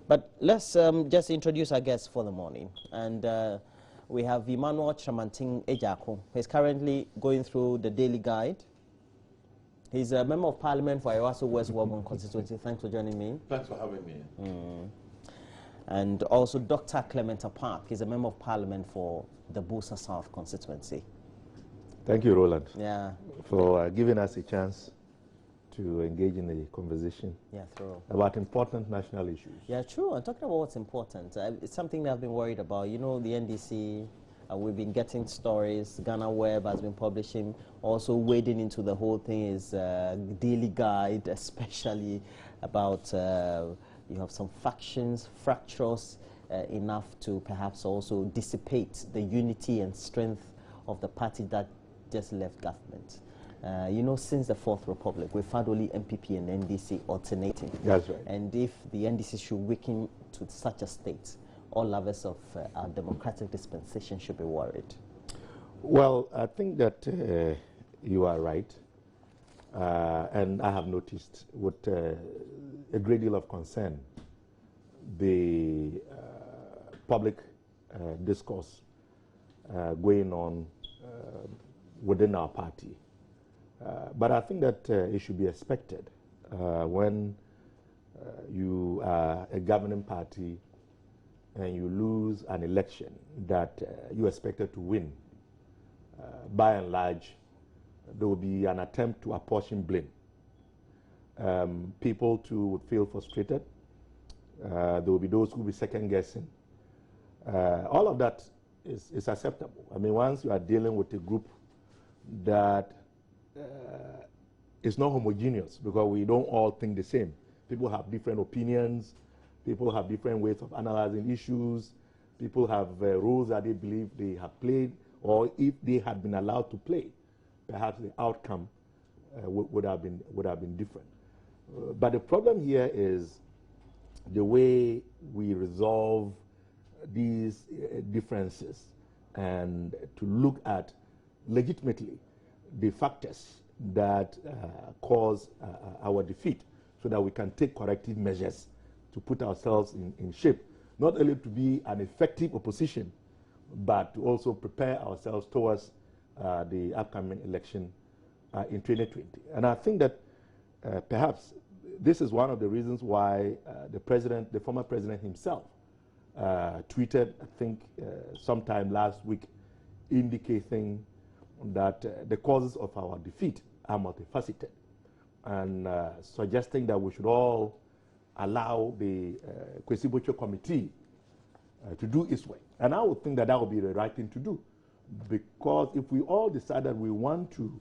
But let's just introduce our guests for the morning. And we have Emmanuel Chamantin Ejako. He's currently going through the daily guide. He's a member of parliament for Ayawaso West Wabon constituency. Thanks for joining me. Thanks for having me. And also Dr. Clement Park. He's a member of parliament for the Busa South constituency. Thank you, Roland, for giving us a chance to engage in a conversation about important national issues. Yeah, true. And talking about what's important, it's something that I've been worried about. You know, the NDC, we've been getting stories. Ghana Web has been publishing. Also wading into the whole thing is daily guide, especially about you have some factions, fractures, enough to perhaps also dissipate the unity and strength of the party that just left government. You know, since the Fourth Republic, we've had only MPP and NDC alternating. That's right. And if the NDC should weaken to such a state, all lovers of our democratic dispensation should be worried. Well, I think that you are right. And I have noticed with a great deal of concern the public discourse going on within our party. But I think that it should be expected when you are a governing party and you lose an election that you expected to win. By and large, there will be an attempt to apportion blame. People too would feel frustrated. There will be those who will be second guessing. All of that is acceptable. I mean, once you are dealing with a group that is not homogeneous, because we don't all think the same. People have different opinions. People have different ways of analyzing issues. People have roles that they believe they have played, or if they had been allowed to play, perhaps the outcome would have been different. But the problem here is the way we resolve these differences and to look at legitimately the factors that cause our defeat so that we can take corrective measures to put ourselves in shape, not only to be an effective opposition, but to also prepare ourselves towards the upcoming election in 2020. And I think that perhaps this is one of the reasons why the former president himself tweeted, I think sometime last week, indicating that the causes of our defeat are multifaceted, and suggesting that we should all allow the Kwesi Botcho committee to do its work. And I would think that that would be the right thing to do, because if we all decide that we want to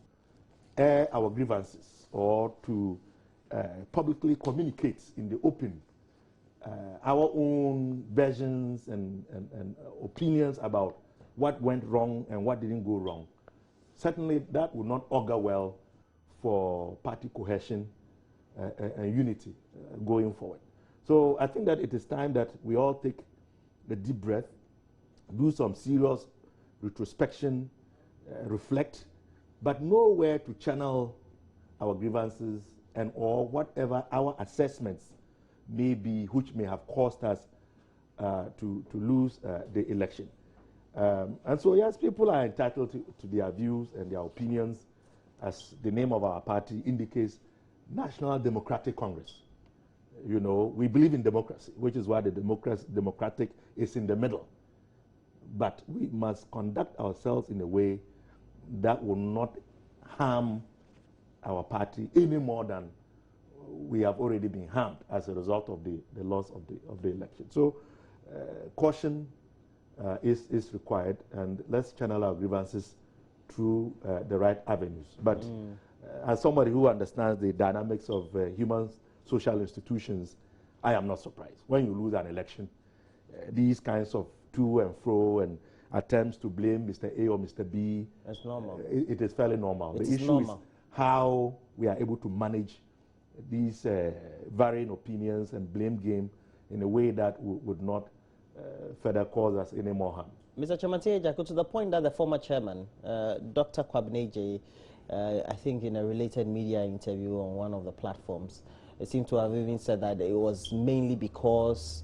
air our grievances or to publicly communicate in the open our own versions and opinions about what went wrong and what didn't go wrong, certainly that would not augur well for party cohesion and unity going forward. So I think that it is time that we all take a deep breath, do some serious retrospection, reflect, but know where to channel our grievances and or whatever our assessments may be, which may have caused us to lose the election. And so, yes, people are entitled to their views and their opinions. As the name of our party indicates, National Democratic Congress. You know, we believe in democracy, which is why the democratic is in the middle. But we must conduct ourselves in a way that will not harm our party any more than we have already been harmed as a result of the loss of the election. So caution is required, and let's channel our grievances through the right avenues. But as somebody who understands the dynamics of human social institutions, I am not surprised. When you lose an election, these kinds of to and fro and attempts to blame Mr. A or Mr. B, that's normal. It is fairly normal. The issue is how we are able to manage these varying opinions and blame game in a way that would not further cause us any more harm. Mr. Chamantin Ejako, to the point that the former chairman, Dr. Kwabneje, I think in a related media interview on one of the platforms, it seemed to have even said that it was mainly because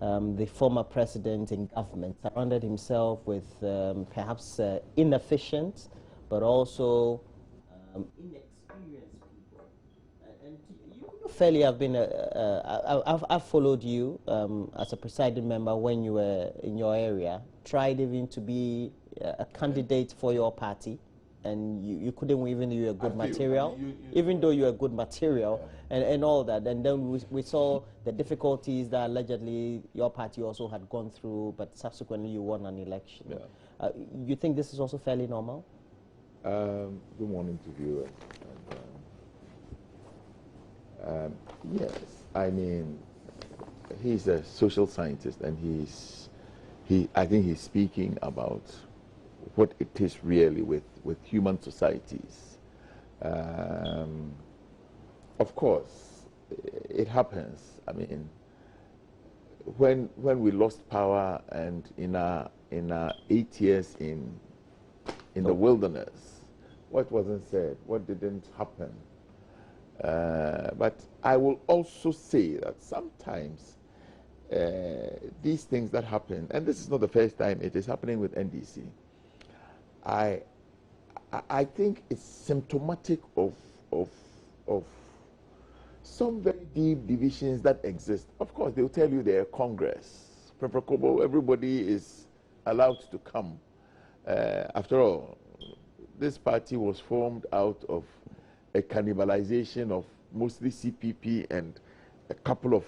the former president in government surrounded himself with perhaps inefficient, but also inexperienced people. And you fairly have been, I've followed you as a presiding member when you were in your area, tried even to be a candidate for your party. And you couldn't, even though you're a good material, even though you're a good material, and all that. And then we saw the difficulties that allegedly your party also had gone through, but subsequently you won an election. Yeah. You think this is also fairly normal? Good morning to you. Yes, I mean, he's a social scientist, and I think he's speaking about what it is really with human societies. Of course, it happens. I mean, when we lost power, and in our 8 years in the wilderness, what wasn't said, what didn't happen. But I will also say that sometimes these things that happen, and this is not the first time it is happening with NDC, I think it's symptomatic of some very deep divisions that exist. Of course, they'll tell you they're Congress. Everybody is allowed to come. After all, this party was formed out of a cannibalization of mostly CPP and a couple of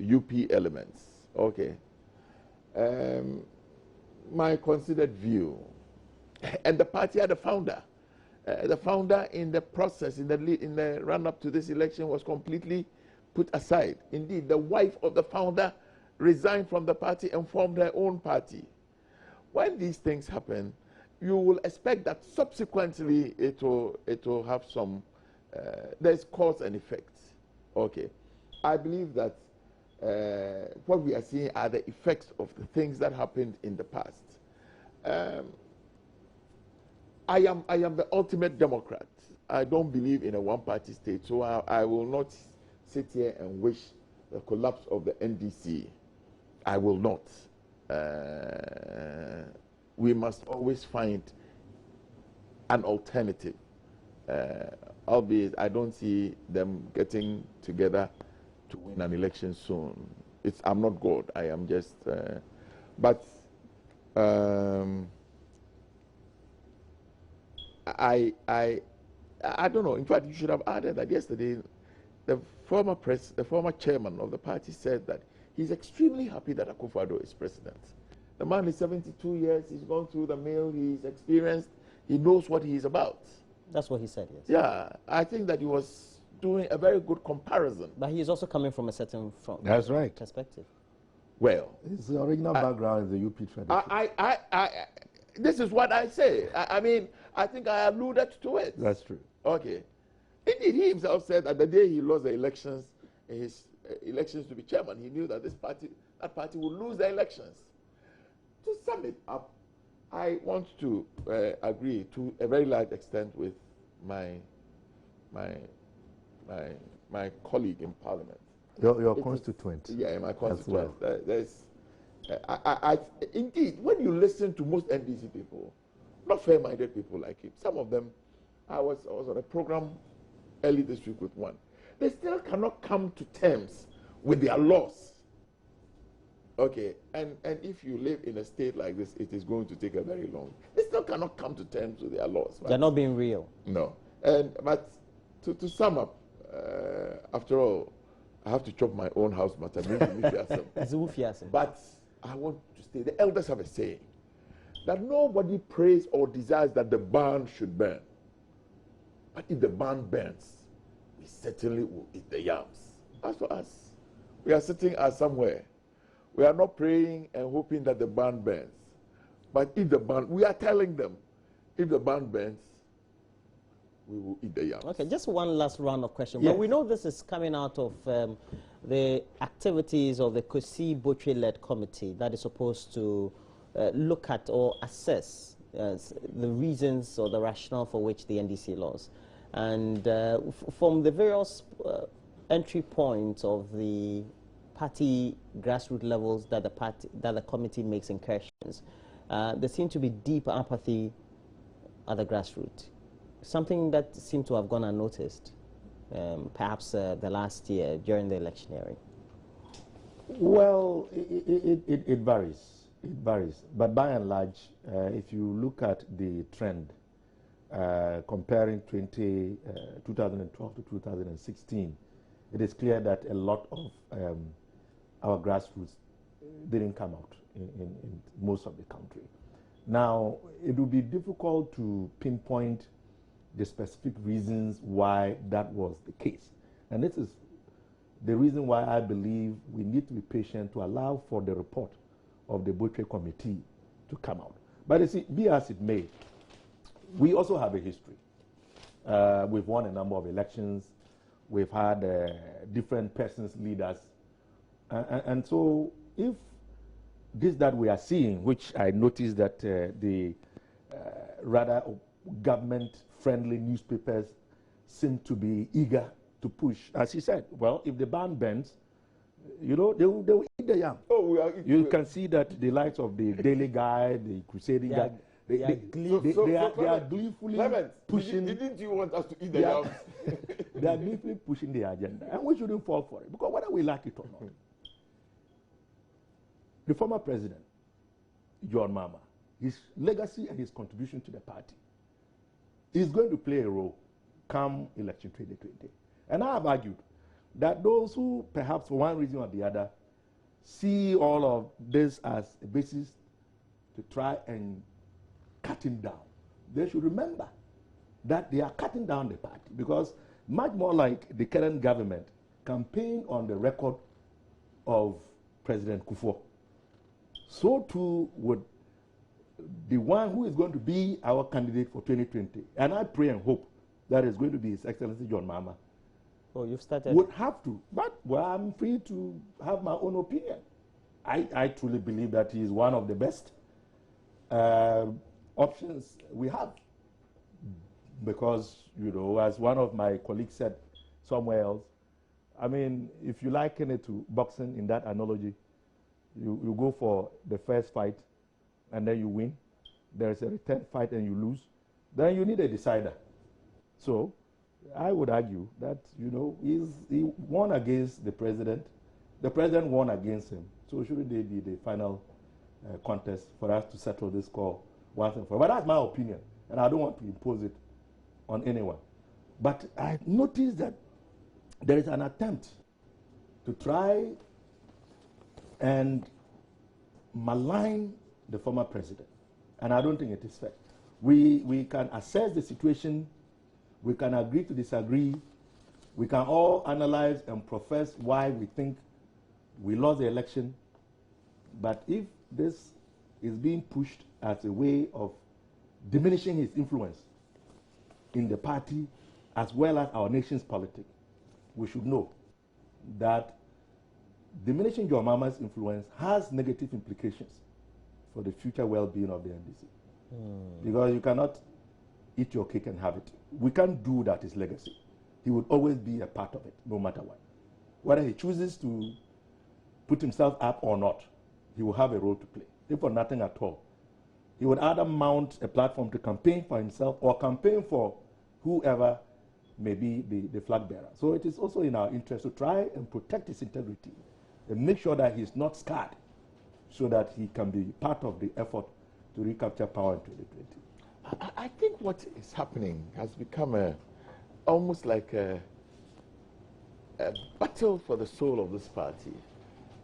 UP elements. Okay. My considered view, and the party had a founder. The founder in the process, in the run-up to this election, was completely put aside. Indeed, the wife of the founder resigned from the party and formed her own party. When these things happen, you will expect that subsequently it will have some, there's cause and effect. Okay. I believe that what we are seeing are the effects of the things that happened in the past. I am the ultimate Democrat. I don't believe in a one-party state, so I will not sit here and wish the collapse of the NDC. I will not. We must always find an alternative, albeit I don't see them getting together to win an election soon. I'm not God. I am just, I don't know. In fact, you should have added that yesterday. The former chairman of the party said that he's extremely happy that Akufo-Addo is president. The man is 72 years. He's gone through the mill. He's experienced. He knows what he's about. That's what he said. Yes. Yeah, I think that he was doing a very good comparison. But he is also coming from a certain That's right. perspective. Well, his original background is the UP tradition. This is what I say. I mean, I think I alluded to it. That's true. Okay. Indeed, he himself said that the day he lost the elections, his elections to be chairman, he knew that that party would lose the elections. To sum it up, I want to agree to a very large extent with my colleague in Parliament. Your constituent. Yeah, my constituent. Indeed, when you listen to most NDC people, not fair-minded people like him, some of them, I was on a program early this week with one. They still cannot come to terms with their loss. Okay, and if you live in a state like this, it is going to take a very long. They still cannot come to terms with their loss. Right? They're not being real. No, but to sum up, after all, I have to chop my own house matter. But I want to say, the elders have a saying that nobody prays or desires that the barn should burn. But if the barn burns, we certainly will eat the yams. As for us, we are sitting as somewhere. We are not praying and hoping that the barn burns. But if the barn, we are telling them, if the barn burns, we will eat the yams. Okay, just one last round of questions. Yes. But we know this is coming out of the activities of the Kosi Botwe-led committee that is supposed to look at or assess the reasons or the rationale for which the NDC lost. And from the various entry points of the party grassroots levels that the committee makes incursions, there seems to be deep apathy at the grassroots. Something that seemed to have gone unnoticed, perhaps the last year during the electioneering. Well, it varies. It varies. But by and large, if you look at the trend, comparing 2012 to 2016, it is clear that a lot of our grassroots didn't come out in most of the country. Now, it would be difficult to pinpoint the specific reasons why that was the case. And this is the reason why I believe we need to be patient to allow for the report of the Botwe Committee to come out. But you see, be as it may, we also have a history. We've won a number of elections. We've had different persons, leaders. And so if this that we are seeing, which I noticed that the rather government-friendly newspapers seem to be eager to push, as he said, well, if the ban bends, you know, they will eat the yam. Oh, you can see that the likes of the Daily Guide, the Crusading Guide, they are gleefully pushing. Didn't you want us to eat the yams? They are gleefully pushing the agenda, and we shouldn't fall for it, because whether we like it or not, the former president, John Mahama, his legacy and his contribution to the party is going to play a role come election 2020. And I have argued that those who, perhaps for one reason or the other, see all of this as a basis to try and cut him down, they should remember that they are cutting down the party, because much more like the current government campaigned on the record of President Kufuor, so too would the one who is going to be our candidate for 2020, and I pray and hope that is going to be His Excellency John Mahama. Oh, you've started. Would have to, but well, I'm free to have my own opinion. I truly believe that he is one of the best options we have, because, you know, as one of my colleagues said somewhere else, I mean, if you liken it to boxing in that analogy, you go for the first fight and then you win. There's a return fight and you lose. Then you need a decider. So I would argue that, you know, he won against the president. The president won against him. So shouldn't they be the final contest for us to settle this score once and for all? But that's my opinion, and I don't want to impose it on anyone. But I noticed that there is an attempt to try and malign the former president, and I don't think it is fair. We can assess the situation, we can agree to disagree, we can all analyze and profess why we think we lost the election, but if this is being pushed as a way of diminishing his influence in the party as well as our nation's politics, we should know that diminishing John Mahama's influence has negative implications for the future well-being of the NDC. Because you cannot eat your cake and have it. We can't do that, his legacy. He would always be a part of it, no matter what. Whether he chooses to put himself up or not, he will have a role to play, if for nothing at all. He would either mount a platform to campaign for himself or campaign for whoever may be the flag bearer. So it is also in our interest to try and protect his integrity and make sure that he's not scarred, so that he can be part of the effort to recapture power in 2020. I think what is happening has become almost like a battle for the soul of this party.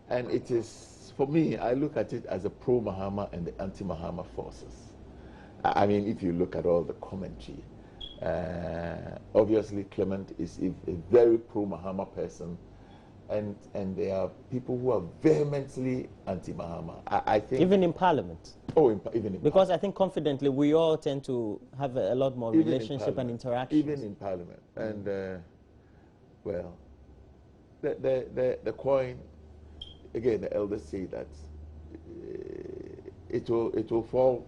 And it is, for me, I look at it as a pro-Mahama and the anti-Mahama forces. I mean, if you look at all the commentary, obviously Clement is a very pro-Mahama person, and there are people who are vehemently anti-Mahama. I think even in Parliament. Oh, even in because I think confidently we all tend to have a lot more even relationship and interaction. Even in Parliament, and well, the coin. Again, the elders say that it will fall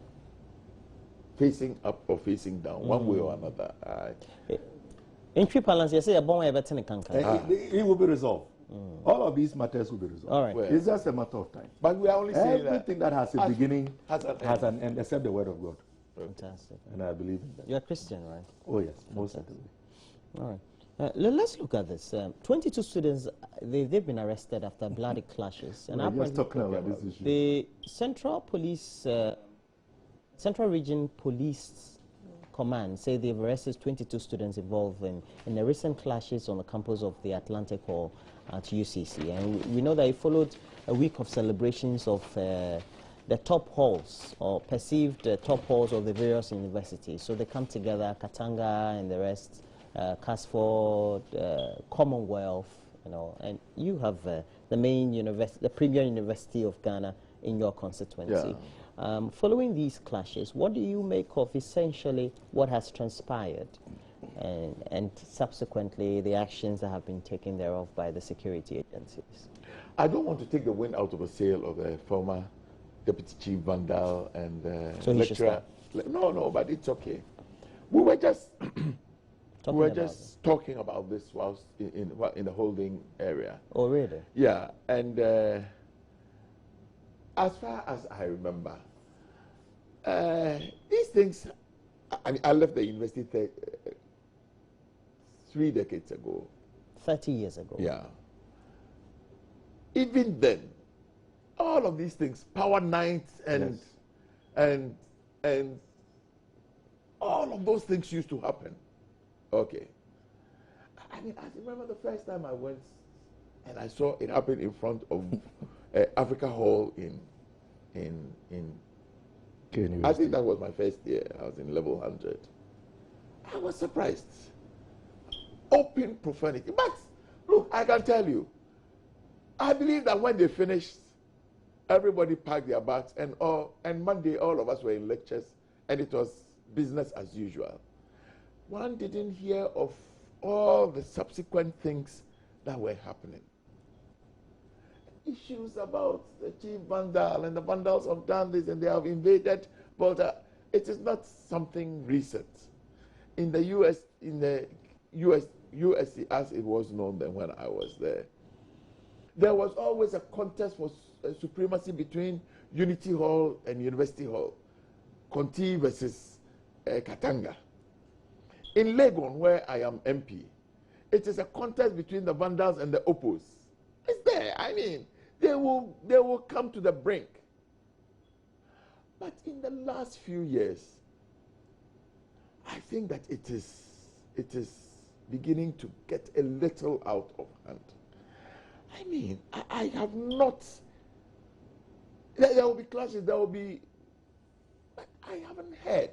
facing up or facing down, one way or another. In true balance, you say a bomb ever ten it will be resolved. All of these matters will be resolved. All right. Well, It's just a matter of time. but we are only saying Everything that has a beginning has an end, except the word of God. Fantastic. And I believe in that. You're a Christian, right? Oh, yes, most certainly. All right. Let's look at this. 22 students, they've been arrested after bloody clashes. And We're just talking about this issue. the Central Region Police Command say they've arrested 22 students involved in the recent clashes on the campus of the Atlantic Hall at UCC. And we know that it followed a week of celebrations of the top halls, or perceived top halls of the various universities. So they come together, Katanga and the rest, Casford, Commonwealth, and you have the main university, the premier university of Ghana in your constituency. Yeah. Following these clashes, what do you make of essentially what has transpired and subsequently the actions that have been taken thereof by the security agencies? I don't want to take the wind out of the sail of the former Deputy Chief Vandal and so lecturer. No, but it's okay. We were just talking about this whilst in the holding area. Oh, really? Yeah, and as far as I remember, these things. I left the university 3 decades ago. 30 years ago. Yeah. Even then, all of these things, power nights and all of those things used to happen. Okay. I remember the first time I went and I saw it happen in front of Africa Hall in I think that was my first year. I was in level 100. I was surprised. Open profanity. But look, I can tell you, I believe that when they finished, everybody packed their bags, and Monday all of us were in lectures, and it was business as usual. One didn't hear of all the subsequent things that were happening. Issues about the Chief Vandal and the Vandals have done this and they have invaded Malta. It is not something recent. In the USC, as it was known then when I was there was always a contest for supremacy between Unity Hall and University Hall. Conti versus Katanga. In Legon, where I am MP, it is a contest between the Vandals and the Opos. It's there. I mean, they will come to the brink. But in the last few years, I think that it is beginning to get a little out of hand. I mean, I have not. There will be clashes. There will be. But I haven't heard,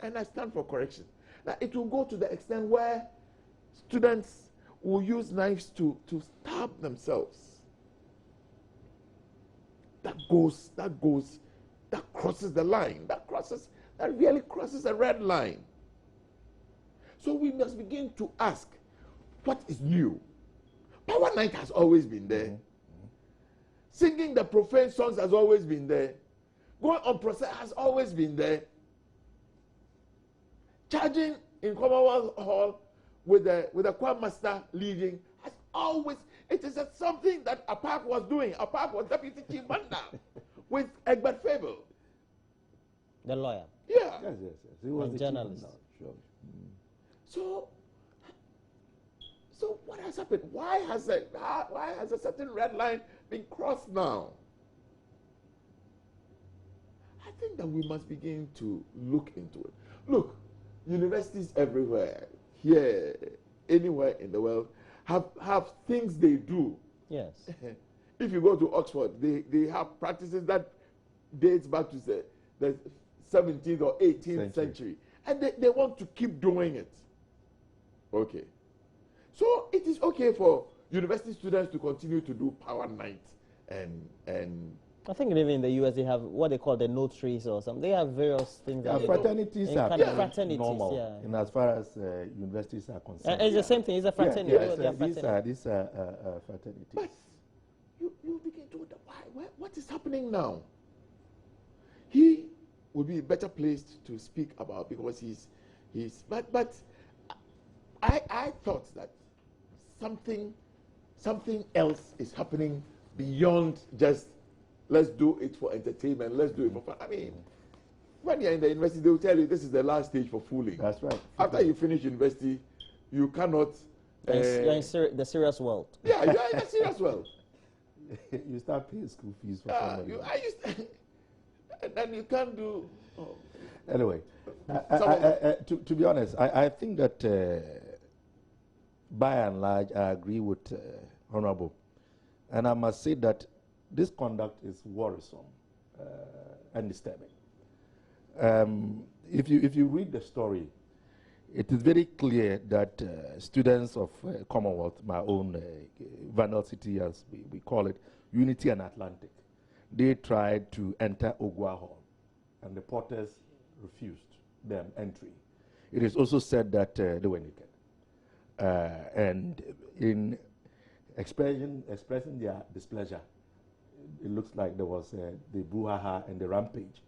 and I stand for correction. Now it will go to the extent where students will use knives to stab themselves. That crosses the line. That really crosses a red line. So we must begin to ask, what is new? Power night has always been there. Mm-hmm. Singing the profane songs has always been there. Going on process has always been there. Charging in Commonwealth Hall with a choir master leading has always. It is something that APAC was doing. APAC was Deputy Chief Manda with Egbert Fable. The lawyer. Yeah. Yes. He was a journalist. Sure. So what has happened? Why has a certain red line been crossed now? I think that we must begin to look into it. Look, universities everywhere, here, anywhere in the world, have things they do. Yes. If you go to Oxford, they have practices that dates back to the 17th or 18th century. And they want to keep doing it. Okay. So it is okay for university students to continue to do power nights and I think even in the US they have what they call the notaries or something. They have various things. Yeah, fraternities are fraternities, normal. Yeah. And as far as universities are concerned, it's the same thing. It's a fraternity. These are fraternities. But you begin to wonder what is happening now. He would be better placed to speak about because but I thought that something something else is happening beyond just let's do it for entertainment, let's do it for fun. I mean, when you're in the university, they will tell you this is the last stage for fooling. That's right. After you finish university, you cannot. You're in the serious world. Yeah, you are in the serious world. You start paying school fees for somebody. And then you can't do. Oh. Anyway, to be honest, I think that by and large, I agree with Honorable. And I must say that this conduct is worrisome and disturbing. If you read the story, it is very clear that students of Commonwealth, my own Vandal City, as we call it, Unity and Atlantic, they tried to enter Ogwa Hall, and the porters refused them entry. It is also said that they were naked. And in expressing their displeasure, it looks like there was the brouhaha and the rampage.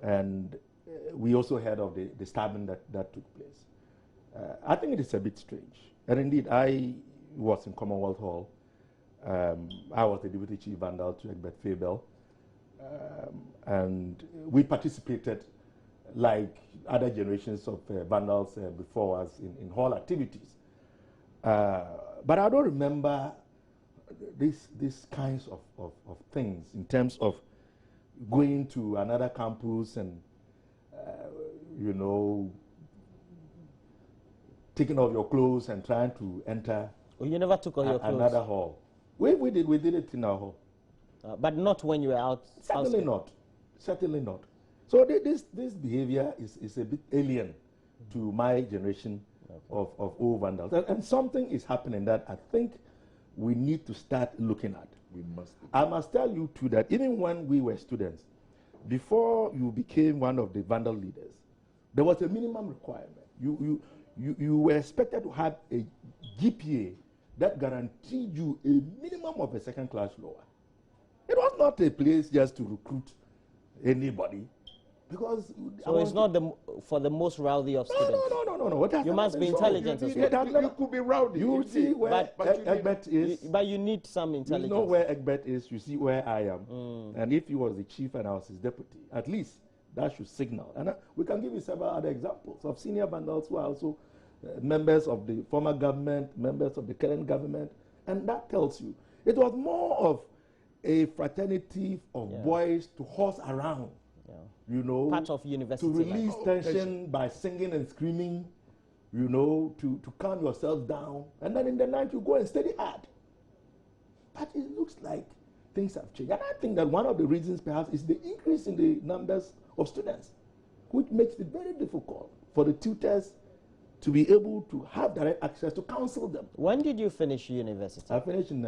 And we also heard of the stabbing that took place. I think it is a bit strange. And indeed, I was in Commonwealth Hall. I was the Deputy Chief Vandal to Egbert Fabel. And we participated like other generations of Vandals before us in hall activities. But I don't remember these kinds of things in terms of going to another campus and, you know, taking off your clothes and trying to enter you never took off your clothes? Another hall. We did it in our hall. But not when you were out? Certainly not. Certainly not. So this behavior is a bit alien to my generation of old Vandals. And something is happening that I think we need to start looking at. We must. I must tell you too that even when we were students, before you became one of the Vandal leaders, there was a minimum requirement. You were expected to have a GPA that guaranteed you a minimum of a second class lower. It was not a place just to recruit anybody. Because so it's not for the most rowdy of students? No. You must be intelligent as well. You could be rowdy. You see where Egbert is. But you need some intelligence. You know where Egbert is, you see where I am. And if he was the chief and I was his deputy, at least that should signal. And we can give you several other examples of senior Vandals who are also members of the former government, members of the current government. And that tells you, it was more of a fraternity of boys to horse around. You know, part of university to release tension by singing and screaming, you know, to calm yourself down. And then in the night you go and study hard. But it looks like things have changed. And I think that one of the reasons perhaps is the increase in the numbers of students, which makes it very difficult for the tutors to be able to have direct access to counsel them. When did you finish university? I finished in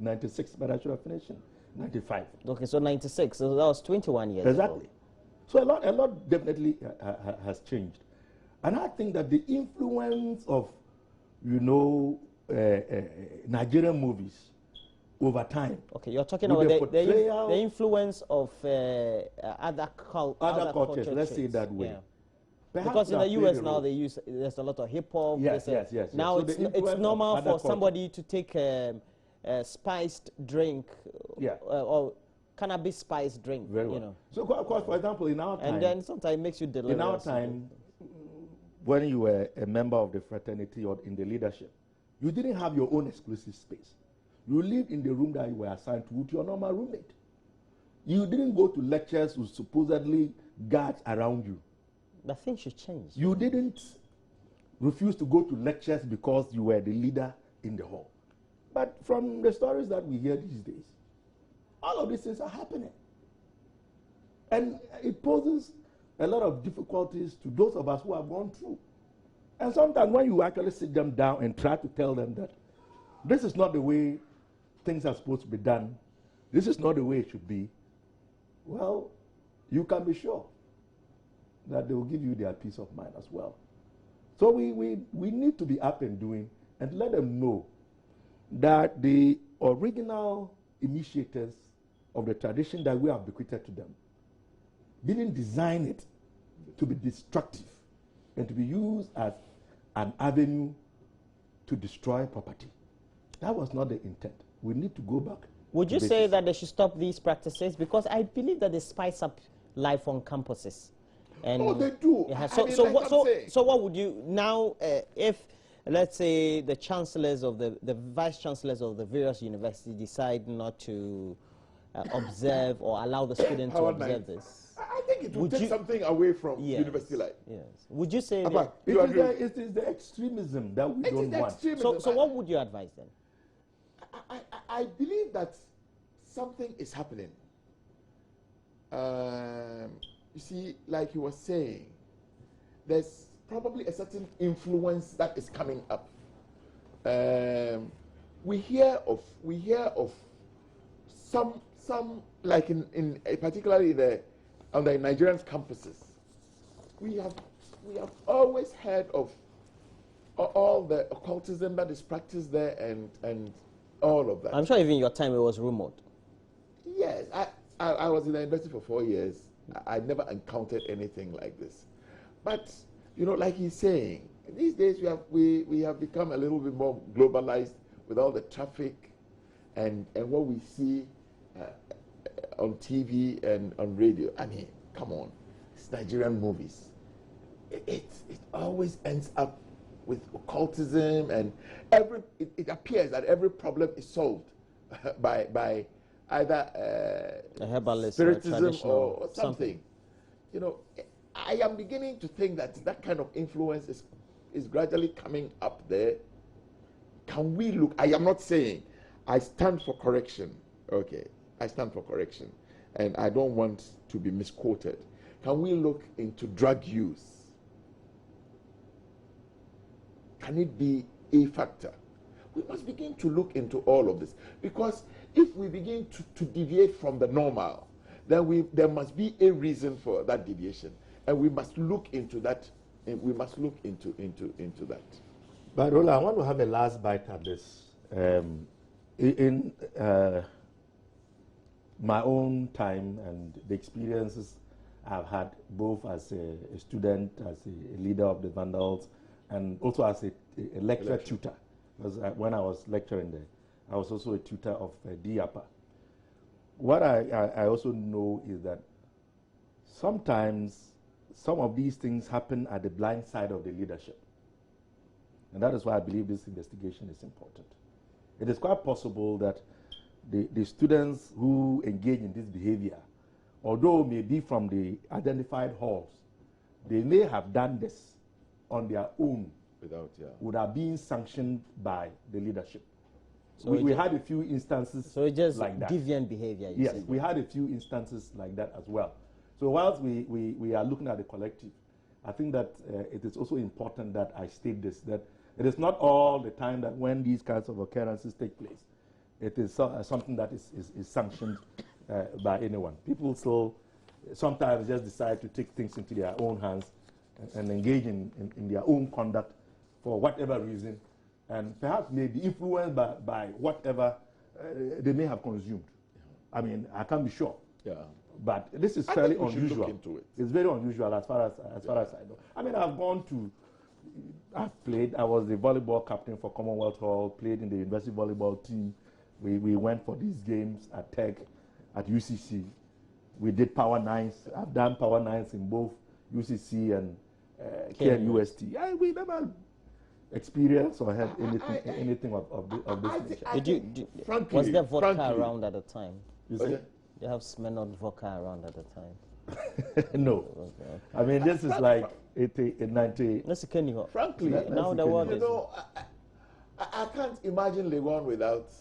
96, but I should have finished in 95. Okay, so 96, so that was 21 years Exactly. ago. So a lot definitely has changed. And I think that the influence of, you know, Nigerian movies over time. Okay, you're talking about the influence of other cultures. Let's say it that way. Yeah. Because in the US now there's a lot of hip hop. Yes. Now so it's normal for somebody to take a spiced drink or cannabis spiced drink. Very well. You know. So of course, for example, in our time, and then sometimes it makes you delirious. In our time, when you were a member of the fraternity or in the leadership, you didn't have your own exclusive space. You lived in the room that you were assigned to with your normal roommate. You didn't go to lectures with supposedly guards around you. But things should change. You didn't refuse to go to lectures because you were the leader in the hall. But from the stories that we hear these days, all of these things are happening. And it poses a lot of difficulties to those of us who have gone through. And sometimes when you actually sit them down and try to tell them that this is not the way things are supposed to be done, this is not the way it should be, well, you can be sure that they will give you their peace of mind as well. So we need to be up and doing and let them know that the original initiators of the tradition that we have bequeathed to them didn't design it to be destructive and to be used as an avenue to destroy property. That was not the intent. We need to go back. Would you say that they should stop these practices? Because I believe that they spice up life on campuses. And oh, they do. Yeah, so what would you now, if, let's say, the chancellors of the vice chancellors of the various universities decide not to observe or allow the students to observe this? I think it would take something away from university life. Yes. Would you say it is the extremism that we don't want? So what would you advise then? I believe that something is happening. You see, like you were saying, there's probably a certain influence that is coming up. We hear of some like in particularly on the Nigerian campuses. We have always heard of all the occultism that is practiced there and all of that. I'm sure even your time it was rumored. Yes, I was in the university for 4 years. I never encountered anything like this. But, you know, like he's saying, these days we have become a little bit more globalized with all the traffic and what we see on TV and on radio. I mean, come on, it's Nigerian movies. It always ends up with occultism, and it appears that every problem is solved by either a herbalist spiritism or something. You know, I am beginning to think that kind of influence is gradually coming up there. Can we look? I am not saying I stand for correction. Okay, I stand for correction, and I don't want to be misquoted. Can we look into drug use? Can it be a factor? We must begin to look into all of this, because if we begin to deviate from the normal, then there must be a reason for that deviation, and we must look into that. And we must look into that. But Rola, I want to have a last bite at this. In my own time and the experiences I've had, both as a student, as a leader of the Vandals, and also as a lecture tutor, because when I was lecturing there, I was also a tutor of DIAPA. What I also know is that sometimes some of these things happen at the blind side of the leadership. And that is why I believe this investigation is important. It is quite possible that the students who engage in this behavior, although may be from the identified halls, they may have done this on their own would have been sanctioned by the leadership. So we had a few instances like that. Deviant behavior. Yes, we had a few instances like that as well. So whilst we are looking at the collective, I think that it is also important that I state this, that it is not all the time that when these kinds of occurrences take place, it is something that is sanctioned by anyone. People still sometimes just decide to take things into their own hands and engage in their own conduct for whatever reason, and perhaps may be influenced by whatever they may have consumed. I mean, I can't be sure. Yeah. But this is fairly unusual. Look into it. It's very unusual as far as I know. I mean, I've played. I was the volleyball captain for Commonwealth Hall, played in the university volleyball team. We went for these games at Tech, at UCC. We did Power Nines. I've done Power Nines in both UCC and KNUST. We never experienced or had anything of this nature. Frankly, was there vodka around at the time? You see? They have Smirnoff vodka around at the time. No. Okay. I mean, this is like 90. Frankly, now the world is. I can't imagine Legon without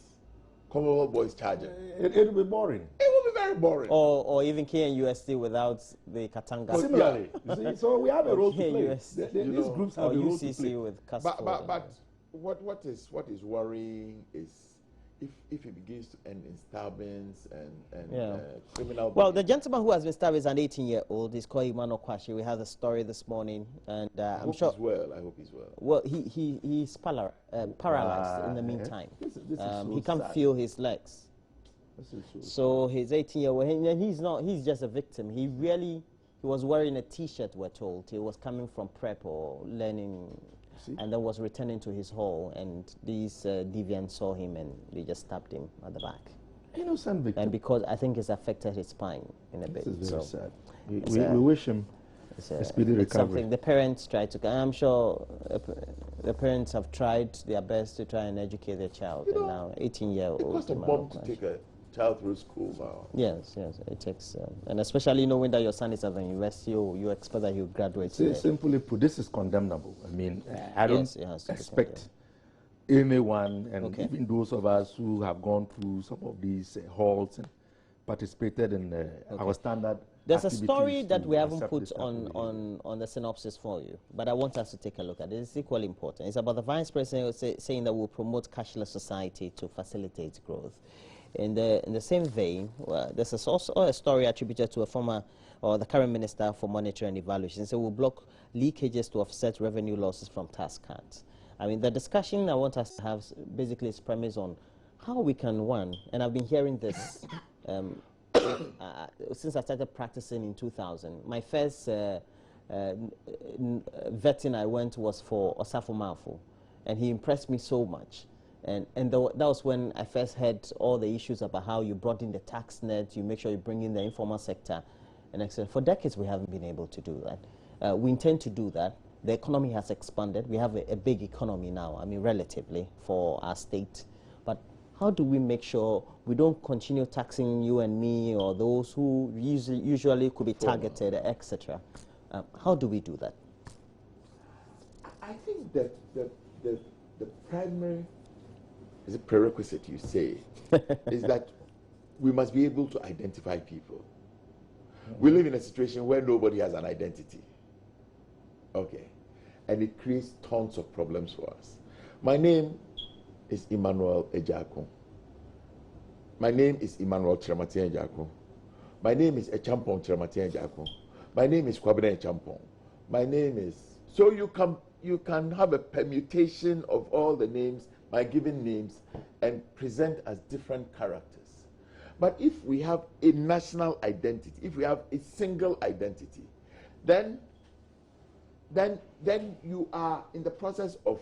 Commonwealth Boys charging. It'll be boring. It will be very boring. Or even KNUST without the Katanga. Similarly. You see, so we have a role to play. These groups have a role to play. With but what is worrying is if it begins to end in stabbings and criminal. Well, the gentleman who has been stabbed is an 18-year-old. He's called Imano Kwashi. We have a story this morning, and I'm sure. I hope he's well. Well, he's paralyzed in the meantime. He can't feel his legs. So he's 18-year-old, and he's just a victim. He was wearing a T-shirt, we're told. He was coming from prep or learning and then was returning to his hall, and these deviants saw him and they just stabbed him at the back. Innocent victim. And because I think it's affected his spine in a bit. This is very sad. We we wish him a speedy recovery. Something the parents try to, I'm sure the parents have tried their best to try and educate their child, and now 18-year-old. It costs a bomb to take a child through school now. Yes, it takes, and especially knowing that your son is at the university, you expect that he'll graduate. Simply put, this is condemnable. I mean, I don't expect anyone, and even those of us who have gone through some of these halls and participated in our standard. There's a story that we haven't put on the synopsis for you, but I want us to take a look at it. It's equally important. It's about the Vice President saying that we'll promote cashless society to facilitate growth. In the same vein, there's also a story attributed to a former or the current Minister for Monetary and Evaluation. So we'll block leakages to offset revenue losses from tax cuts. I mean, the discussion I want us to have basically is premised on how we can, and I've been hearing this since I started practicing in 2000. My first vetting I went was for Osafo Mafo, and he impressed me so much. And that was when I first heard all the issues about how you brought in the tax net, you make sure you bring in the informal sector, and etc. For decades, we haven't been able to do that. We intend to do that. The economy has expanded. We have a big economy now, I mean, relatively, for our state. But how do we make sure we don't continue taxing you and me or those who usually could be targeted, etc.? How do we do that? I think that the primary prerequisite, you say, is that we must be able to identify people. We live in a situation where nobody has an identity. Okay. And it creates tons of problems for us. My name is Emmanuel Ejaku. My name is Emmanuel Chiramati Ejaku. My name is Echampong Chiramati Ejaku. My name is Kwabena Echampong. My name is... So you can have a permutation of all the names, my given names, and present as different characters. But if we have a national identity, if we have a single identity, then you are in the process of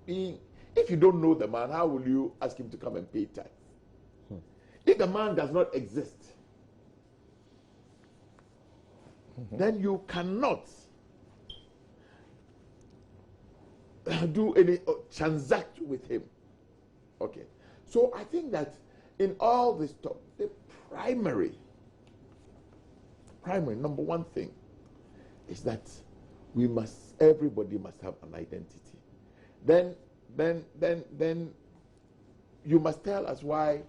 being... If you don't know the man, how will you ask him to come and pay tax? If the man does not exist, then you cannot do any transact with him. Okay. So I think that in all this talk, the primary number one thing is that everybody must have an identity. Then you must tell us why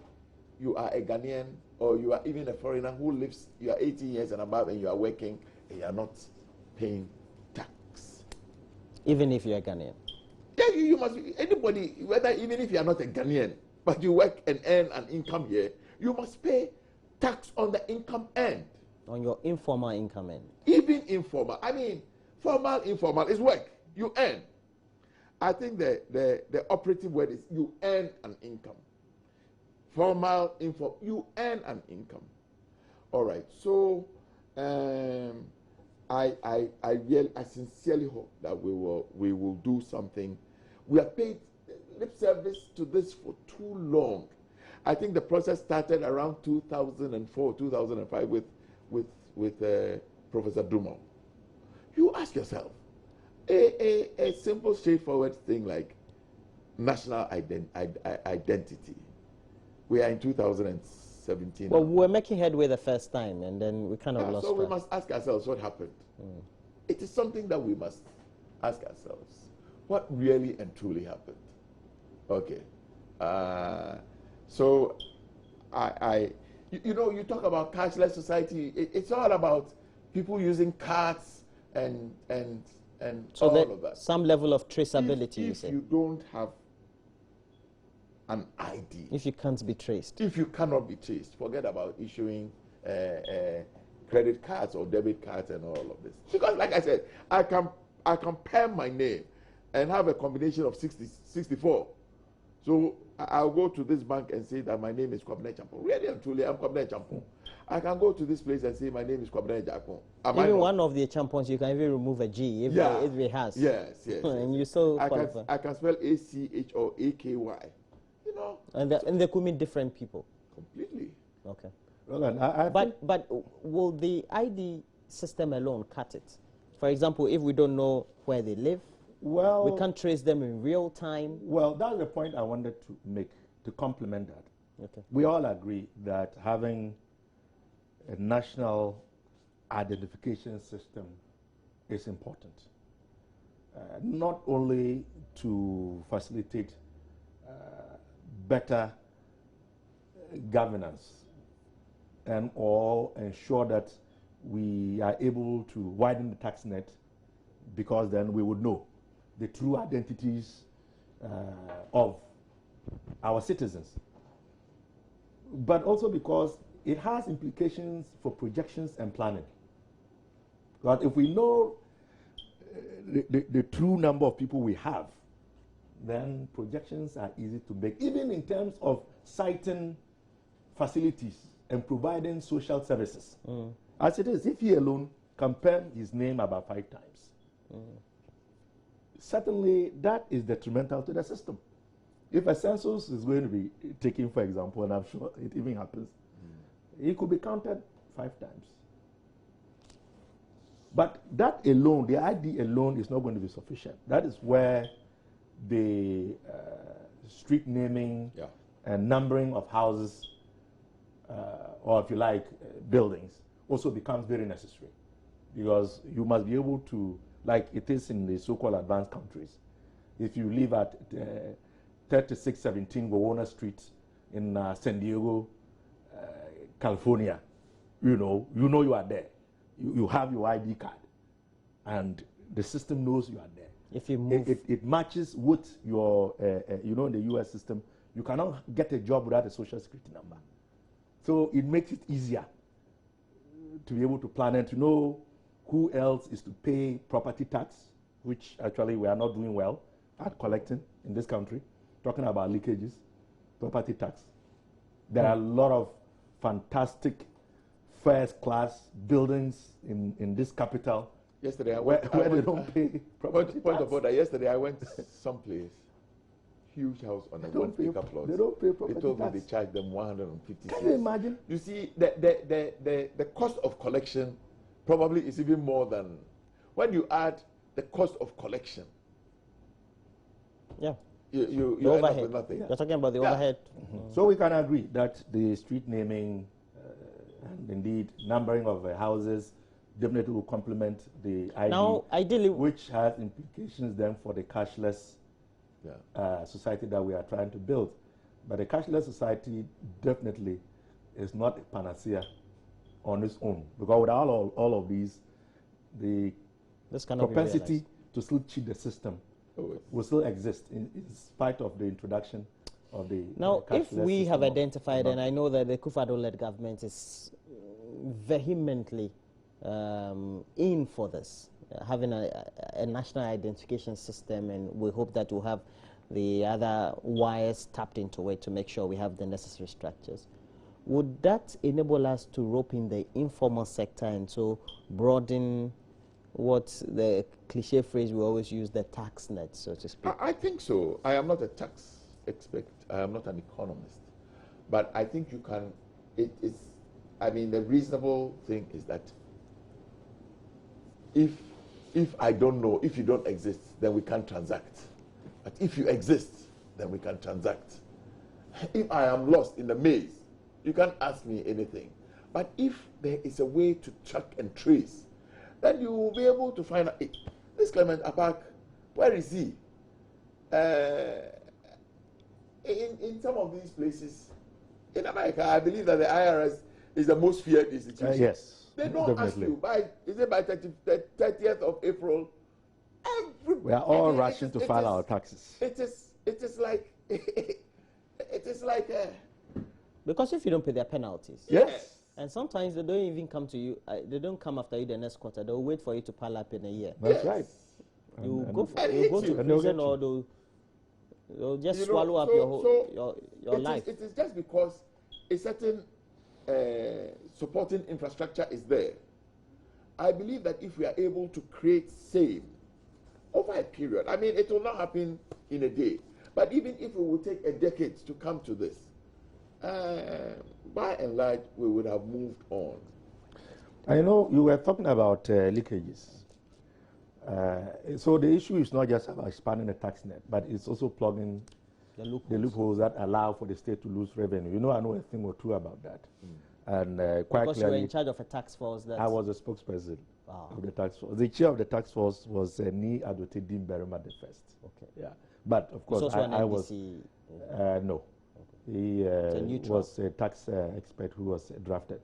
you are a Ghanaian, or you are even a foreigner who lives, you are 18 years and above and you are working and you are not paying tax. Even if you are Ghanaian? Yeah, you must, anybody, even if you are not a Ghanaian, but you work and earn an income here, you must pay tax on the income earned. On your informal income earned? Even informal. I mean, formal, informal is work. You earn. I think the operative word is you earn an income. Formal, informal, you earn an income. All right. So I sincerely hope that we will do something. We have paid lip service to this for too long. I think the process started around 2004, 2005 with Professor Dumont. You ask yourself, a simple, straightforward thing like national identity. We are in 2017. Well, we were making headway the first time, and then we kind of lost. So we must ask ourselves what happened. It is something that we must ask ourselves. What really and truly happened? Okay. So you talk about cashless society. It's all about people using cards and so all of that. Some level of traceability. If you don't have an ID. If you can't be traced. If you cannot be traced, forget about issuing credit cards or debit cards and all of this. Because like I said, I can pair my name and have a combination of 64. So I'll go to this bank and say that my name is Kwabena Champong. Really and truly, I'm Kwabena Champong. I can go to this place and say my name is Kwabena Jakon. Even one of the champions, you can even remove a G if, if it has. Yes. And you still I can spell ACH or AKY. You know. And they could mean different people. Completely. Okay. Well, but will the ID system alone cut it? For example, if we don't know where they live, well, we can't trace them in real time. Well, that's the point I wanted to make to complement that. Okay. We all agree that having a national identification system is important, not only to facilitate better governance and or ensure that we are able to widen the tax net, because then we would know the true identities of our citizens. But also because it has implications for projections and planning. But if we know the true number of people we have, then projections are easy to make, even in terms of citing facilities and providing social services. As it is, if he alone can pen his name about 5 times, certainly that is detrimental to the system. If a census is going to be taken, for example, and I'm sure it even happens, it could be counted 5 times. But that alone, the ID alone, is not going to be sufficient. That is where the street naming and numbering of houses, or if you like, buildings, also becomes very necessary. Because you must be able to, like it is in the so-called advanced countries, if you live at 3617 Wawona Street in San Diego, California, you know you are there. You have your ID card, and the system knows you are there. If you move, it matches with your, in the U.S. system, you cannot get a job without a social security number. So it makes it easier to be able to plan and to know who else is to pay property tax, which actually we are not doing well at collecting in this country. Talking about leakages, property tax. There are a lot of fantastic first-class buildings in this capital. Yesterday, where they don't pay property tax. Point of order. Yesterday, I went someplace, huge house on a 1 acre plot. They don't pay property tax. They told me they charge them 150. Can you imagine? You see, the cost of collection probably is even more than when you add the cost of collection. Yeah. You the end up overhead. with nothing. You're talking about the overhead. So we can agree that the street naming and indeed numbering of houses definitely will complement the ID, now, ideally, which has implications then for the cashless society that we are trying to build. But the cashless society definitely is not a panacea on its own, because without all of these, the propensity to still cheat the system will still exist in spite of the introduction of the now, if we have identified, and I know that the Kufuor-led government is vehemently in for this, having a national identification system, and we hope that we'll have the other wires tapped into it to make sure we have the necessary structures. Would that enable us to rope in the informal sector and so broaden what the cliche phrase we always use, the tax net, so to speak? I think so. I am not a tax expert. I am not an economist. But I think you can, the reasonable thing is that if I don't know, if you don't exist, then we can't transact. But if you exist, then we can transact. If I am lost in the maze, you can't ask me anything. But if there is a way to track and trace, then you will be able to find out, hey, this Clement Apak, where is he? In some of these places, in America, I believe that the IRS is the most feared institution. Yes, they don't ask you by 30th of April. We are all rushing to file our taxes. It is like because if you don't pay their penalties. Yes. And sometimes they don't even come to you. They don't come after you the next quarter. They'll wait for you to pile up in a year. That's right. You'll go to prison, or they'll just swallow up your life. It is just because a certain supporting infrastructure is there. I believe that if we are able to create same over a period, I mean, it will not happen in a day, but even if it will take a decade to come to this, by and large, we would have moved on. I know you were talking about leakages. So the issue is not just about expanding the tax net, but it's also plugging the loopholes that allow for the state to lose revenue. You know, I know a thing or two about that. And quite because clearly, you were in charge of a tax force. I was a spokesperson of the tax force. The chair of the tax force was Ni Adote Dim Berima the first. Okay. Yeah. But of course, I was no. He was a tax expert who was drafted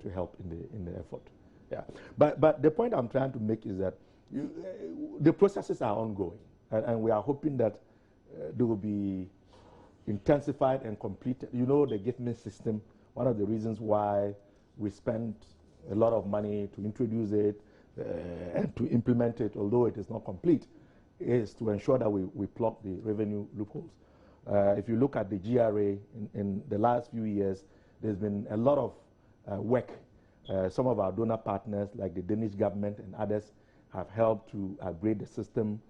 to help in the effort. Yeah. But the point I'm trying to make is that the processes are ongoing, and we are hoping that they will be intensified and completed. You know, the gifting system, one of the reasons why we spent a lot of money to introduce it and to implement it, although it is not complete, is to ensure that we plug the revenue loopholes. If you look at the GRA in the last few years, there's been a lot of work. Some of our donor partners, like the Danish government and others, have helped to upgrade the system.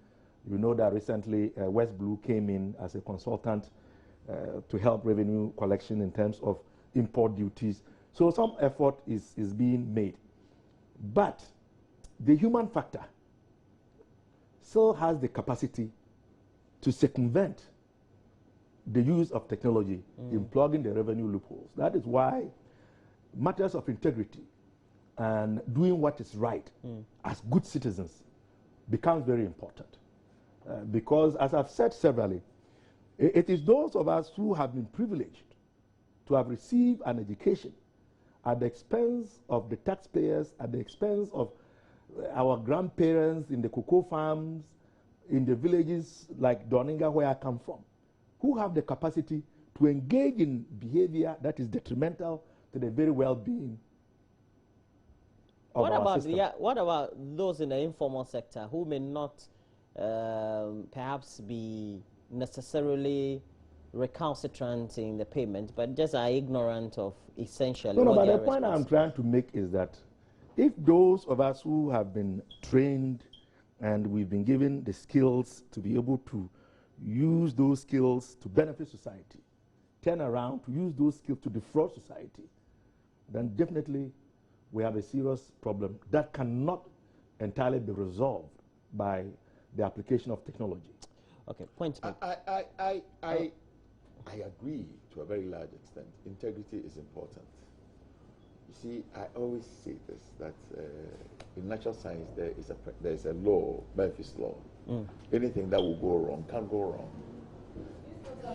You know that recently West Blue came in as a consultant to help revenue collection in terms of import duties. So some effort is being made. But the human factor still has the capacity to circumvent the use of technology in plugging the revenue loopholes. That is why matters of integrity and doing what is right as good citizens becomes very important. Because, as I've said severally, it is those of us who have been privileged to have received an education at the expense of the taxpayers, at the expense of our grandparents in the cocoa farms, in the villages like Doninga, where I come from, who have the capacity to engage in behavior that is detrimental to the very well-being of our system. What about those in the informal sector who may not perhaps be necessarily recalcitrant in the payment, but just are ignorant of essentially No, but the point I'm trying to make is that if those of us who have been trained and we've been given the skills to be able to use those skills to benefit society, turn around to use those skills to defraud society, then definitely we have a serious problem that cannot entirely be resolved by the application of technology. Okay, point. I agree to a very large extent. Integrity is important. You see, I always say this, that in natural science there is a law, Murphy's law. Anything that will go wrong can't go wrong.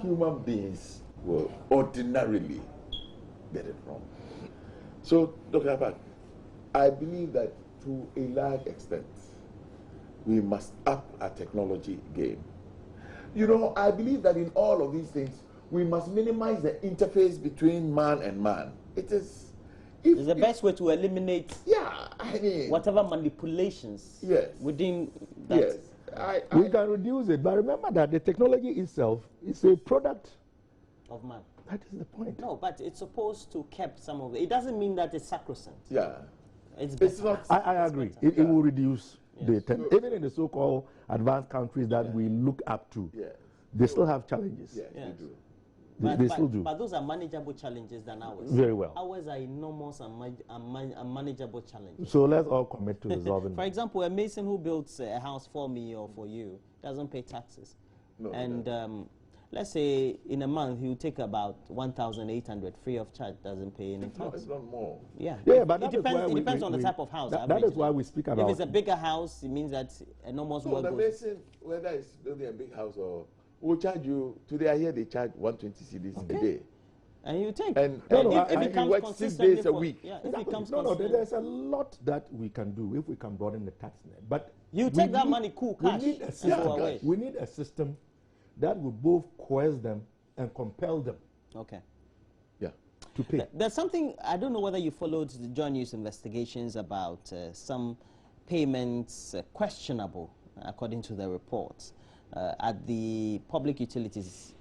Human beings will ordinarily get it wrong. So, Dr. Abad, I believe that to a large extent, we must up our technology game. You know, I believe that in all of these things, we must minimize the interface between man and man. It's the best way to eliminate whatever manipulations within that. Yes. We can reduce it, but remember that the technology itself is a product of man. That is the point. No, but it's supposed to keep some of it. It doesn't mean that it's sacrosanct. Yeah. It's not. I agree. It will reduce even in the so-called advanced countries that we look up to. They still have challenges. Yes, they do. They still do. But those are manageable challenges than ours. Very well. Ours are enormous and unmanageable challenges. So let's all commit to resolving. For example, a mason who builds a house for me or for you doesn't pay taxes. No, and let's say in a month he will take about 1,800 free of charge, doesn't pay any tax. It's not more. Yeah. But it depends on the type of house. That is why we speak about. If it's a bigger house, it means that enormous work the goes. mason, whether it's building a big house or will charge you, today I hear they charge 120 cedis a day. And you take. And if it comes works 6 days a week. Yeah, if it comes there's a lot that we can do if we can broaden the tax net. But you take that money cool cash. We need a system that will both coerce them and compel them. Okay. Yeah. To pay. There's something, I don't know whether you followed the John News investigations about some payments questionable, according to the reports, at the Public Utilities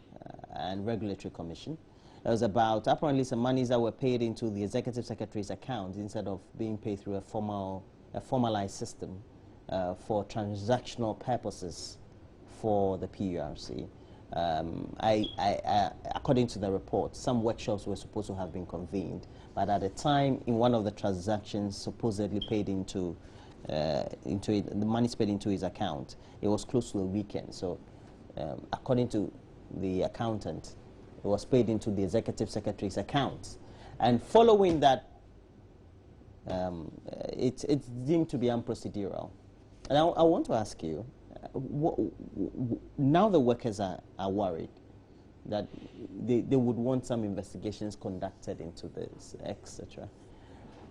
and Regulatory Commission. It was about apparently some monies that were paid into the executive secretary's account instead of being paid through a formalized system for transactional purposes for the PURC. According to the report, some workshops were supposed to have been convened, but at the time, in one of the transactions supposedly paid into the money paid into his account, it was close to the weekend. So, according to the accountant, it was paid into the executive secretary's account, and following that, it's deemed to be unprocedural. And I want to ask you, now the workers are worried that they would want some investigations conducted into this, etc.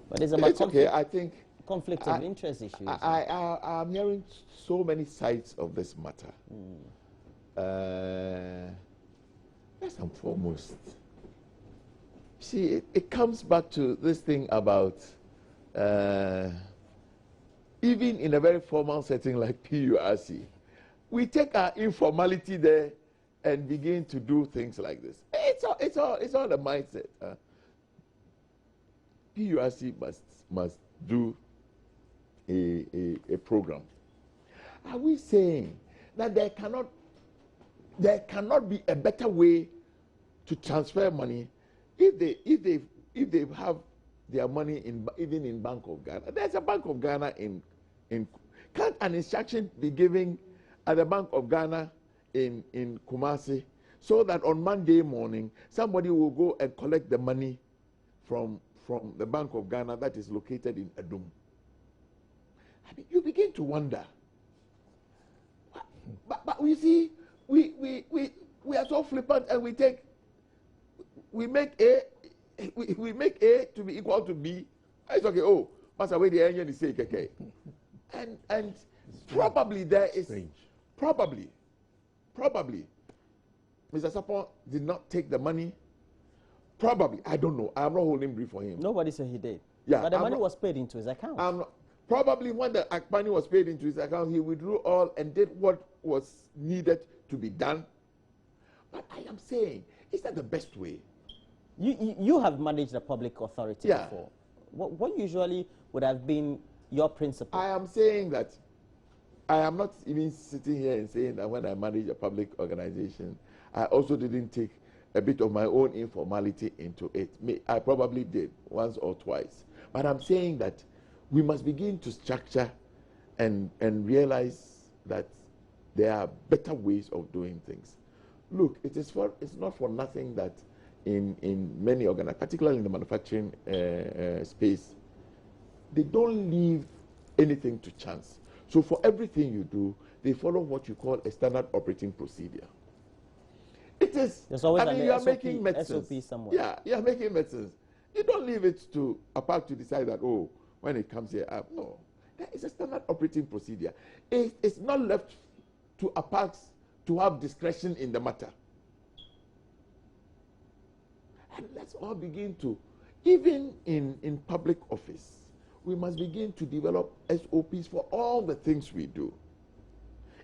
But it's about okay. I think conflict of interest issues. I'm hearing so many sides of this matter. First and foremost, see, it comes back to this thing about even in a very formal setting like PURC, we take our informality there and begin to do things like this. It's all a mindset. PURC must do a program. Are we saying that there cannot be a better way to transfer money if they have their money even in Bank of Ghana? There's a Bank of Ghana in can't an instruction be given at the Bank of Ghana in Kumasi so that on Monday morning somebody will go and collect the money from the Bank of Ghana that is located in Adum? I mean, you begin to wonder. But you see, we are so flippant, and we make A to be equal to B. It's okay. Oh, pass away the engine is say okay. And probably there is strange. Probably Mr. Sapon did not take the money. Probably, I don't know. I'm not holding brief for him. Nobody said he did. Yeah, but the money was paid into his account. Probably when the money was paid into his account, he withdrew all and did what was needed to be done. But I am saying, is that the best way? You have managed a public authority before. What usually would have been your principle? I am saying that I am not even sitting here and saying that when I manage a public organization, I also didn't take a bit of my own informality into it. I probably did once or twice. But I'm saying that we must begin to structure and realize that there are better ways of doing things. Look, it's not for nothing that in many organizations, particularly in the manufacturing space, they don't leave anything to chance. So for everything you do, they follow what you call a standard operating procedure. It is. There's always you are making medicines. SOP somewhere. Yeah, you are making medicines. You don't leave it to a park to decide that, oh, when it comes here, no. There is a standard operating procedure. It's not left to a park to have discretion in the matter. And let's all begin to, even in public office, we must begin to develop SOPs for all the things we do.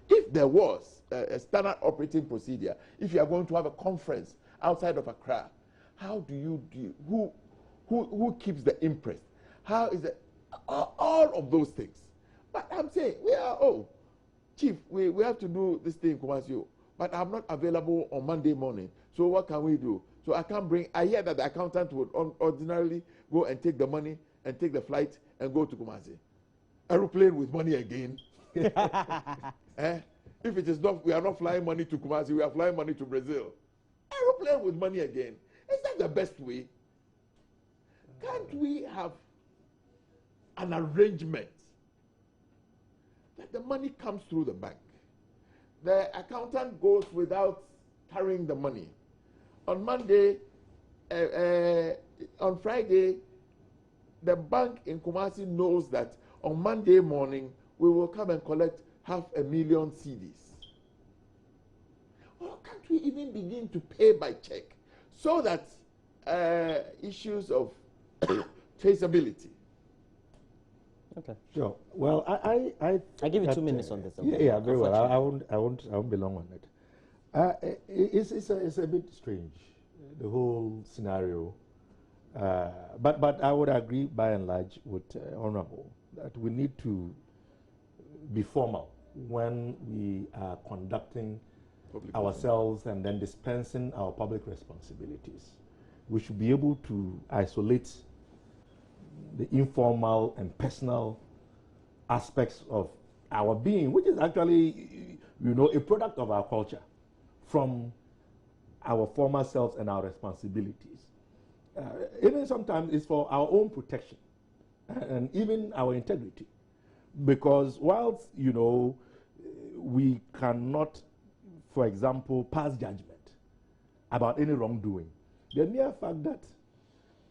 If there was a standard operating procedure, if you are going to have a conference outside of Accra, how do you do? Who keeps the impress? How is it? All of those things. But I'm saying, Chief, we have to do this thing, Kumasi, but I'm not available on Monday morning. So what can we do? So I can't bring. I hear that the accountant would ordinarily go and take the money and take the flight and go to Kumasi. Aeroplane with money again. If it is not, we are not flying money to Kumasi, we are flying money to Brazil. Aeroplane with money again. Is that the best way? Can't we have an arrangement that the money comes through the bank? The accountant goes without carrying the money. On Monday, on Friday, the bank in Kumasi knows that on Monday morning, we will come and collect 500,000 cedis. Or can't we even begin to pay by check so that issues of traceability? Okay. Sure. Well, I give you 2 minutes on this. Yeah, very well. I won't be long on it. It's a bit strange. the whole scenario. But I would agree by and large with Honorable that we need to be formal when we are conducting ourselves and then dispensing our public responsibilities. We should be able to isolate the informal and personal aspects of our being, which is actually, a product of our culture, from our former selves and our responsibilities. Even sometimes it's for our own protection and even our integrity. Because whilst, we cannot, for example, pass judgment about any wrongdoing, the mere fact that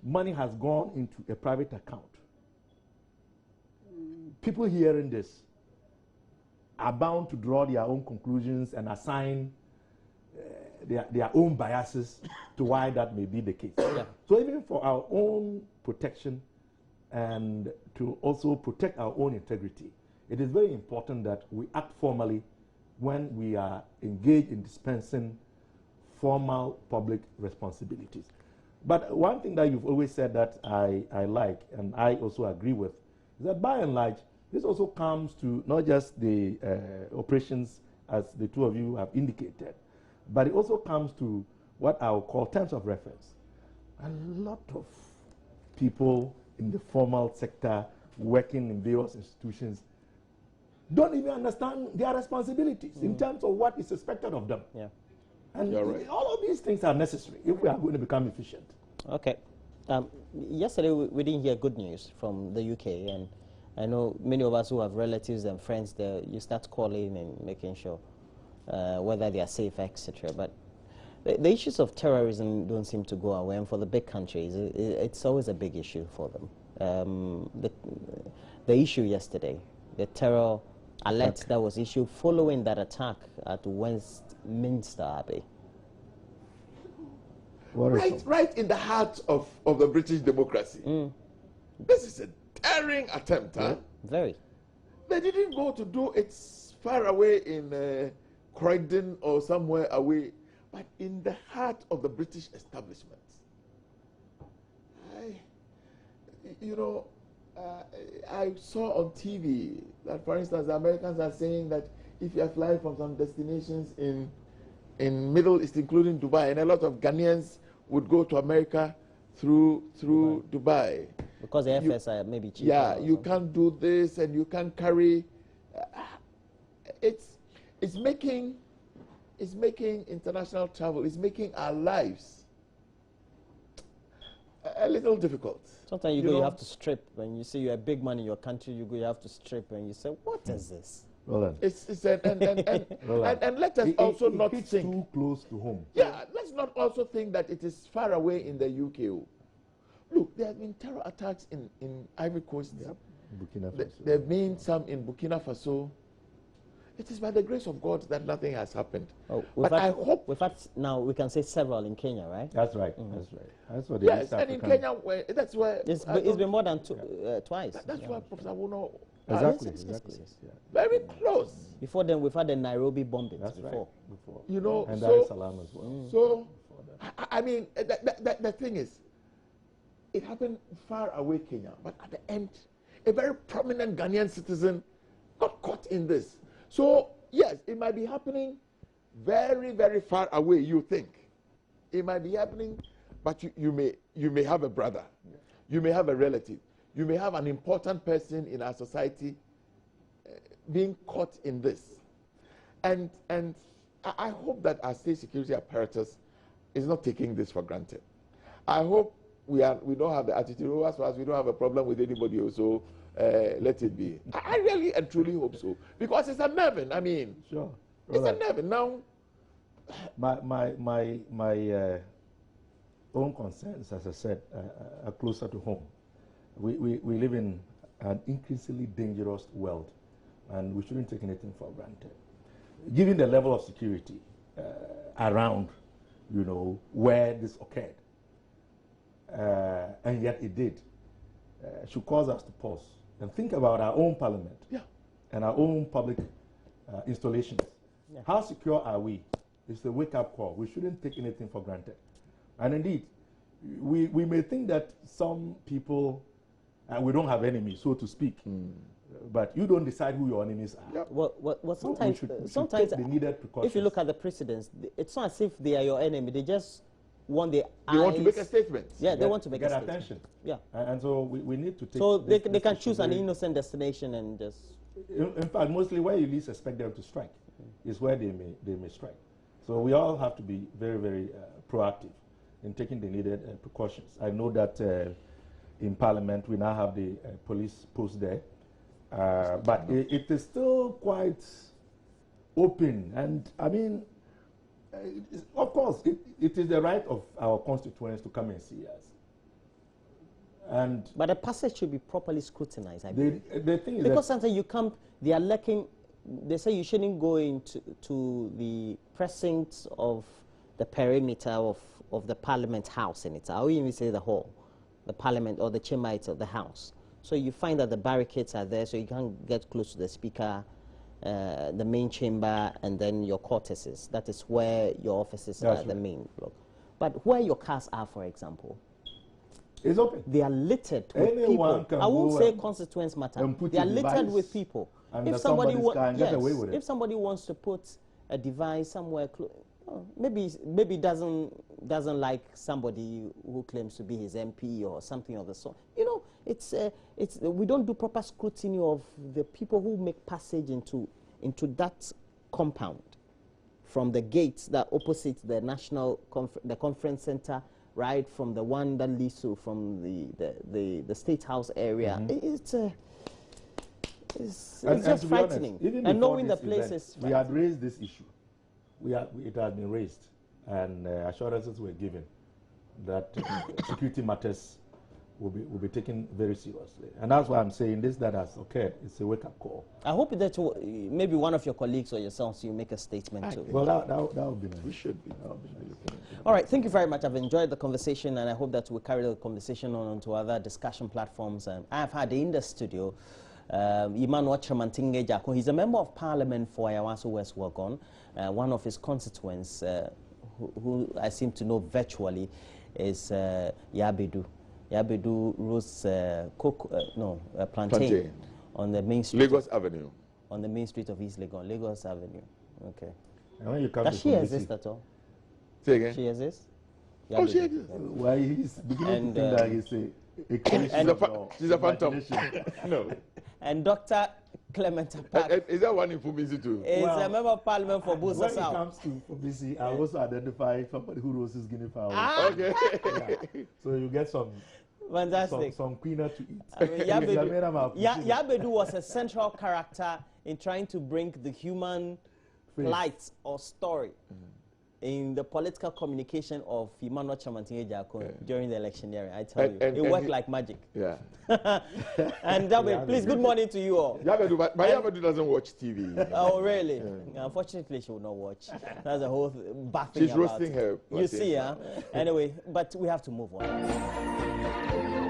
money has gone into a private account, people hearing this are bound to draw their own conclusions and assign their own biases to why that may be the case. Yeah. So even for our own protection and to also protect our own integrity, it is very important that we act formally when we are engaged in dispensing formal public responsibilities. But one thing that you've always said that I like and I also agree with is that by and large, this also comes to not just the operations as the two of you have indicated, but it also comes to what I would call terms of reference. A lot of people in the formal sector working in various institutions don't even understand their responsibilities in terms of what is expected of them. Yeah. And all of these things are necessary if we are going to become efficient. Okay. Yesterday we didn't hear good news from the UK, and I know many of us who have relatives and friends there, you start calling and making sure whether they are safe, etc. But the issues of terrorism don't seem to go away, and for the big countries, it's always a big issue for them. The issue yesterday, the terror alert that was issued following that attack at Westminster Abbey. Right in the heart of the British democracy. This is a daring attempt, huh? Very. They didn't go to do it far away in Croydon or somewhere away, but in the heart of the British establishment. I saw on TV that, for instance, the Americans are saying that if you are flying from some destinations in Middle East, including Dubai, and a lot of Ghanaians would go to America through Dubai. Because the airfares are maybe cheaper. Yeah, you can't do this and you can't carry. It's making international travel, it's making our lives a little difficult. Sometimes you have to strip. When you say you have big money in your country, you have to strip and you say, what is this? Roland. And let us also not think too close to home. Yeah, let's not also think that it is far away in the UK. Look, there have been terror attacks in Ivory Coast. Yep. Burkina Faso. There have been some in Burkina Faso. It is by the grace of God that nothing has happened. But I hope... We've had, now we can say several in Kenya, right? That's right. That's right. That's what yes, and in Kenya, that's where... It's been more than twice. That's why Professor Wuno... Exactly. Yeah. Very close. Before then, we've had the Nairobi bombings. That's before. Right. And Dar es Salaam as well. So, I mean, the thing is, it happened far away Kenya, but at the end, a very prominent Ghanaian citizen got caught in this. So, yes, it might be happening very, very far away, you think. It might be happening, but you may have a brother. Yeah. You may have a relative. You may have an important person in our society being caught in this. And I hope that our state security apparatus is not taking this for granted. I hope we don't have the attitude, as far as we don't have a problem with anybody also, let it be. I really and truly hope so. Because it's unnerving. I mean, sure. It's unnerving. Now, my own concerns, as I said, are closer to home. We live in an increasingly dangerous world, and we shouldn't take anything for granted. Given the level of security around, where this occurred, and yet it did, should cause us to pause and think about our own parliament and our own public installations. Yeah. How secure are we? It's a wake-up call. We shouldn't take anything for granted. And indeed, we may think that some people, we don't have enemies, so to speak. But you don't decide who your enemies are. Yep. Well, sometimes, we should sometimes take the needed precautions. if you look at the precedents, it's not as if they are your enemy. They just want the They want to make a statement. Yeah, they want to make a statement. attention. Yeah. And so we need to take. So they can choose an innocent destination and just. In fact, mostly where you least expect them to strike is where they may strike. So we all have to be very, very proactive in taking the needed precautions. I know that in Parliament we now have the police post there, but it is still quite open. And I mean, of course, it is the right of our constituents to come and see us. But the passage should be properly scrutinized, I believe. The thing is because sometimes you come, they are lacking. They say you shouldn't go into the precincts of the perimeter of the Parliament House in it. I wouldn't even say the hall, the Parliament or the chamber of the House. So you find that the barricades are there, so you can't get close to the Speaker, the main chamber, and then your quarters. That is where your offices are, the main block. But where your cars are, for example, it's open. They are littered with people. I won't say constituents matter. They are littered with people. If somebody if somebody wants to put a device somewhere, maybe doesn't like somebody who claims to be his MP or something of the sort. You know, we don't do proper scrutiny of the people who make passage into that compound from the gates that opposite the the conference center, right from the one that leads to from the State House area. It's just frightening. Honest, and knowing the places. We had raised this issue. It had been raised, and assurances were given that security matters will be taken very seriously. And that's why I'm saying this that has occurred. It's a wake-up call. I hope that maybe one of your colleagues or yourselves, you make a statement too. Well, that would be nice. We should be. All right, thank you very much. I've enjoyed the conversation, and I hope that we'll carry the conversation on to other discussion platforms. I've had in the studio Emmanuel Chamantinge Jako. He's a member of Parliament for Ayawaso West Wagon. One of his constituents, who I seem to know virtually, is Yabedu. Yabedu Rose Plantain on the main street. Lagos Avenue. On the main street of East Legon, Lagos Avenue. Okay. And when you come Does she exist at all? Say again? She exists? Oh, she exists. Why he's beginning to think that she's a phantom. No. And Dr. Clement Park. Is that one in Fumisi too? Is a member of Parliament for Busa When South. it comes to Fumisi, I also identify somebody who roasts guinea fowl. Okay. Yeah. So you get some quinoa to eat. I mean, Yabedu was a central character in trying to bring the human plight or story in the political communication of Emmanuel Chamantinge Jako during the electioneering. I tell you, it worked like magic. Yeah. And Yabedu, please, good morning to you all. Yabedu, but Yabedu doesn't watch TV. Oh, really? Yeah. Unfortunately, she will not watch. That's the whole bad thing. She's roasting her. You see, huh? Anyway, but we have to move on.